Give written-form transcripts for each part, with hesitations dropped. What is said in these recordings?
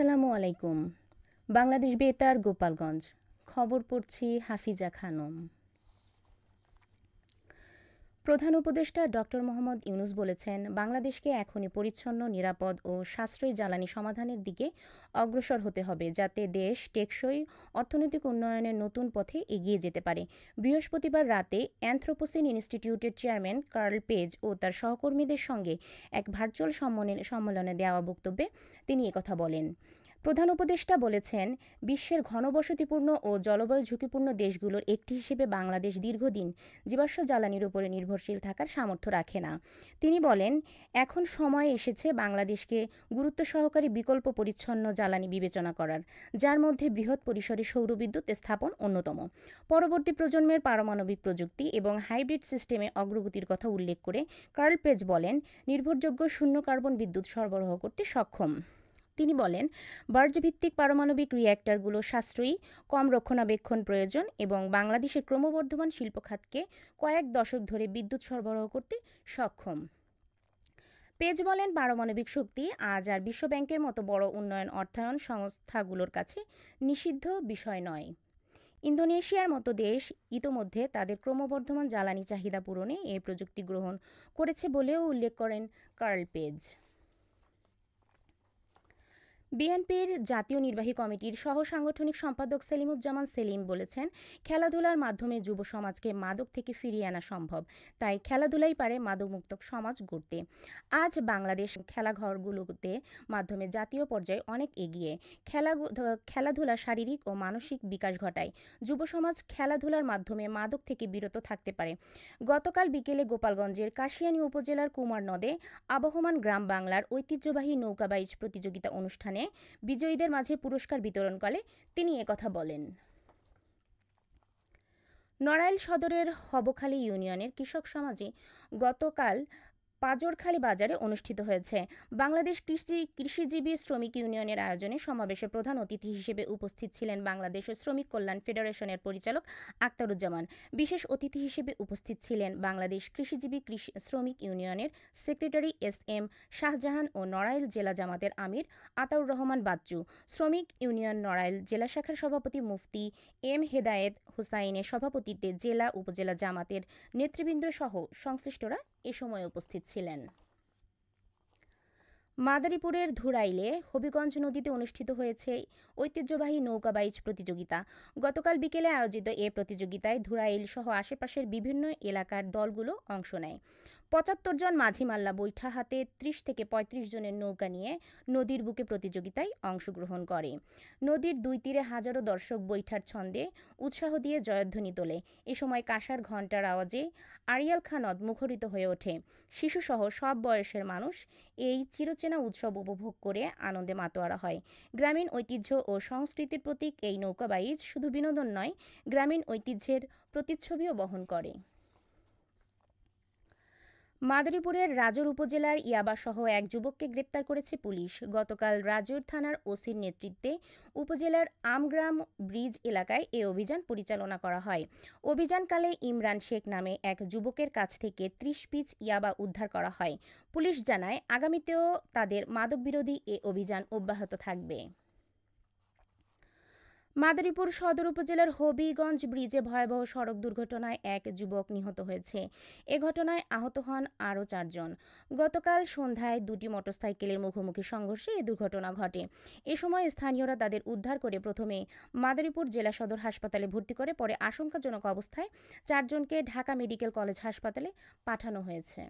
আসসালামু আলাইকুম। বাংলাদেশ বেতার গোপালগঞ্জ। খবর পড়ছি হাফিজা খানম। প্রধান উপদেষ্টা ডক্টর মোহাম্মদ ইউনুস বলেছেন, বাংলাদেশকে এখনই পরিচ্ছন্ন, নিরাপদ ও সাশ্রয়ী জ্বালানি সমাধানের দিকে অগ্রসর হতে হবে, যাতে দেশ টেকসই অর্থনৈতিক উন্নয়নের নতুন পথে এগিয়ে যেতে পারে। বৃহস্পতিবার রাতে অ্যানথ্রোপোসিন ইনস্টিটিউটের চেয়ারম্যান কার্ল পেজ ও তার সহকর্মীদের সঙ্গে এক ভার্চুয়াল সম্মেলনে দেওয়া বক্তব্যে তিনি একথা বলেন। প্রধান উপদেষ্টা বলেছেন, বিশ্বের ঘনবসতিপূর্ণ ও জলবায়ু ঝুঁকিপূর্ণ দেশগুলোর একটি হিসেবে বাংলাদেশ দীর্ঘদিন জীবাশ্ম জ্বালানির উপরে নির্ভরশীল থাকার সামর্থ্য রাখে না। তিনি বলেন, এখন সময় এসেছে বাংলাদেশকে গুরুত্ব সহকারে বিকল্প পরিচ্ছন্ন জ্বালানি বিবেচনা করার, যার মধ্যে বৃহৎ পরিসরে সৌরবিদ্যুৎ স্থাপন অন্যতম। পরবর্তী প্রজন্মের পারমাণবিক প্রযুক্তি এবং হাইব্রিড সিস্টেমে অগ্রগতির কথা উল্লেখ করে কার্ল পেজ বলেন, নির্ভরযোগ্য শূন্য কার্বন বিদ্যুৎ সরবরাহ করতে সক্ষম। তিনি বলেন, বার্জ্যভিত্তিক পারমাণবিক রিয়্যাক্টরগুলো সাশ্রয়ী, কম রক্ষণাবেক্ষণ প্রয়োজন এবং বাংলাদেশের ক্রমবর্ধমান শিল্প খাতকে কয়েক দশক ধরে বিদ্যুৎ সরবরাহ করতে সক্ষম। পেজ বলেন, পারমাণবিক শক্তি আজ আর বিশ্বব্যাংকের মতো বড় উন্নয়ন অর্থায়ন সংস্থাগুলোর কাছে নিষিদ্ধ বিষয় নয়। ইন্দোনেশিয়ার মতো দেশ ইতোমধ্যে তাদের ক্রমবর্ধমান জ্বালানি চাহিদা পূরণে এই প্রযুক্তি গ্রহণ করেছে বলেও উল্লেখ করেন কার্ল পেজ। বিএনপির জাতীয় নির্বাহী কমিটির সহ সাংগঠনিক সম্পাদক সেলিমুজ্জামান সেলিম বলেছেন, খেলাধুলার মাধ্যমে যুব সমাজকে মাদক থেকে ফিরিয়ে আনা সম্ভব, তাই খেলাধুলাই পারে মাদকমুক্ত সমাজ গড়তে। আজ বাংলাদেশ খেলাঘরগুলোতে মাধ্যমে জাতীয় পর্যায়ে অনেক এগিয়ে। খেলাধুলা শারীরিক ও মানসিক বিকাশ ঘটায়। যুব সমাজ খেলাধুলার মাধ্যমে মাদক থেকে বিরত থাকতে পারে। গতকাল বিকেলে গোপালগঞ্জের কাশিয়ানী উপজেলার কুমার নদে আবহমান গ্রাম বাংলার ঐতিহ্যবাহী নৌকাবাইজ প্রতিযোগিতা অনুষ্ঠানে বিজয়ীদের মাঝে পুরস্কার বিতরণকালে তিনি একথা বলেন। নড়াইল সদরের হবখালী ইউনিয়নের কৃষক সমাজে গতকাল পাজরখালী বাজারে অনুষ্ঠিত হয়েছে বাংলাদেশ কৃষিজীবী শ্রমিক ইউনিয়নের আয়োজনে সমাবেশে প্রধান অতিথি হিসেবে উপস্থিত ছিলেন বাংলাদেশ শ্রমিক কল্যাণ ফেডারেশনের পরিচালক আক্তারুজ্জামান। বিশেষ অতিথি হিসেবে উপস্থিত ছিলেন বাংলাদেশ কৃষিজীবী শ্রমিক ইউনিয়নের সেক্রেটারি এস.এম. শাহজাহান ও নড়াইল জেলা জামাতের আমির আতাউর রহমান বাচ্চু। শ্রমিক ইউনিয়ন নড়াইল জেলা শাখার সভাপতি মুফতি এম হেদায়েত হোসাইনের সভাপতিত্বে জেলা উপজেলা জামাতের নেতৃবৃন্দ সহ সংশ্লিষ্টরা এ সময় উপস্থিত ছিলেন। মাদারীপুরের ধুরাইলে হবিগঞ্জ নদীতে অনুষ্ঠিত হয়েছে ঐতিহ্যবাহী নৌকাবাইজ প্রতিযোগিতা। গতকাল বিকেলে আয়োজিত এ প্রতিযোগিতায় ধুরাইল সহ আশেপাশের বিভিন্ন এলাকার দলগুলো অংশ নেয়। ৭৫ জন মাঝি মাল্লা বৈঠা হাতে ৩০ থেকে ৩৫ জনের নৌকা নিয়ে নদীর বুকে প্রতিযোগিতায় অংশগ্রহণ করে। নদীর দুই তীরে হাজারো দর্শক বৈঠার ছন্দে উৎসাহ দিয়ে জয়ধ্বনি তোলে। এ সময় কাঁসার ঘণ্টার আওয়াজে আড়িয়াল খাঁ নদ মুখরিত হয়ে ওঠে। শিশুসহ সব বয়সের মানুষ এই চিরচেনা উৎসব উপভোগ করে আনন্দে মাতোয়ারা হয়। গ্রামীণ ঐতিহ্য ও সংস্কৃতির প্রতীক এই নৌকাবাইজ শুধু বিনোদন নয়, গ্রামীণ ঐতিহ্যের প্রতিচ্ছবিও বহন করে। মাদারীপুরের রাজৌর উপজেলার ইয়াবাসহ এক যুবককে গ্রেপ্তার করেছে পুলিশ। গতকাল রাজৌর থানার ওসির নেতৃত্বে উপজেলার আমগ্রাম ব্রিজ এলাকায় এ অভিযান পরিচালনা করা হয়। অভিযানকালে ইমরান শেখ নামে এক যুবকের কাছ থেকে ৩০ পিচ ইয়াবা উদ্ধার করা হয়। পুলিশ জানায়, আগামীতেও তাদের মাদকবিরোধী এ অভিযান অব্যাহত থাকবে। মাদারীপুর সদর উপজেলার হবিগঞ্জ ব্রিজে ভয়াবহ সড়ক দুর্ঘটনায় এক যুবক নিহত হয়েছে। এ ঘটনায় আহত হন আরও ৪ জন। গতকাল সন্ধ্যায় দুটি মোটরসাইকেলের মুখোমুখি সংঘর্ষে এ দুর্ঘটনা ঘটে। এ সময় স্থানীয়রা তাদের উদ্ধার করে প্রথমে মাদারীপুর জেলা সদর হাসপাতালে ভর্তি করে পরে আশঙ্কাজনক অবস্থায় ৪ জনকে ঢাকা মেডিকেল কলেজ হাসপাতালে পাঠানো হয়েছে।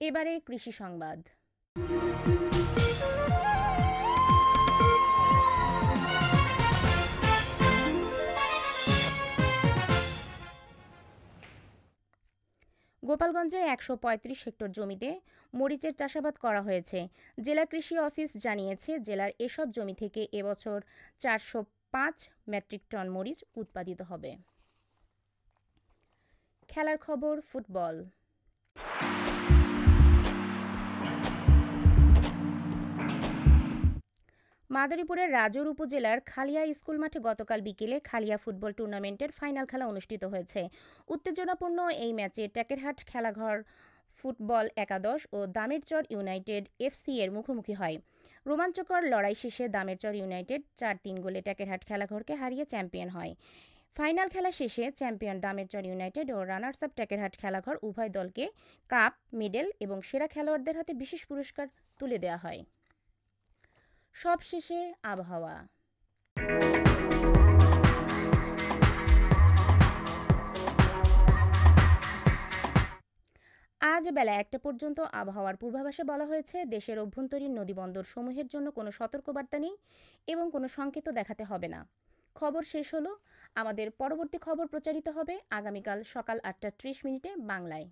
এবারে কৃষি সংবাদ। গোপালগঞ্জে ১৩৫ হেক্টর জমিতে মরিচের চাষাবাদ করা হয়েছে। জেলা কৃষি অফিস জানিয়েছে, জেলার এসব জমি থেকে এবছর ৪০৫ মেট্রিক টন মরিচ উৎপাদিত হবে। খেলার খবর, ফুটবল। মাদারীপুরের রাজৌর উপজেলার খালিয়া স্কুল মাঠে গতকাল বিকেলে খালিয়া ফুটবল টুর্নামেন্টের ফাইনাল খেলা অনুষ্ঠিত হয়েছে। উত্তেজনাপূর্ণ এই ম্যাচে টেকেরহাট খেলাঘর ফুটবল একাদশ ও দামেরচর ইউনাইটেড এফসি এর মুখোমুখি হয়। রোমাঞ্চকর লড়াই শেষে দামেরচর ইউনাইটেড ৪-৩ গোলে টেকেরহাট খেলাঘরকে হারিয়ে চ্যাম্পিয়ন হয়। ফাইনাল খেলা শেষে চ্যাম্পিয়ন দামেরচর ইউনাইটেড ও রানার্স আপ টেকেরহাট খেলাঘর উভয় দলকে কাপ, মেডেল এবং সেরা খেলোয়াড়দের হাতে বিশেষ পুরস্কার তুলে দেওয়া হয়। সবশেষে আবহাওয়া। আজ বেলা ১টা পর্যন্ত আবহাওয়ার পূর্বাভাসে বলা হয়েছে, দেশের অভ্যন্তরীণ নদীবন্দর সমূহের জন্য কোনো সতর্কবার্তা নেই এবং কোনো সংকেতও দেখাতে হবে না। খবর শেষ হলো। আমাদের পরবর্তী খবর প্রচারিত হবে আগামীকাল সকাল ৮টা ৩০ মিনিটে বাংলায়।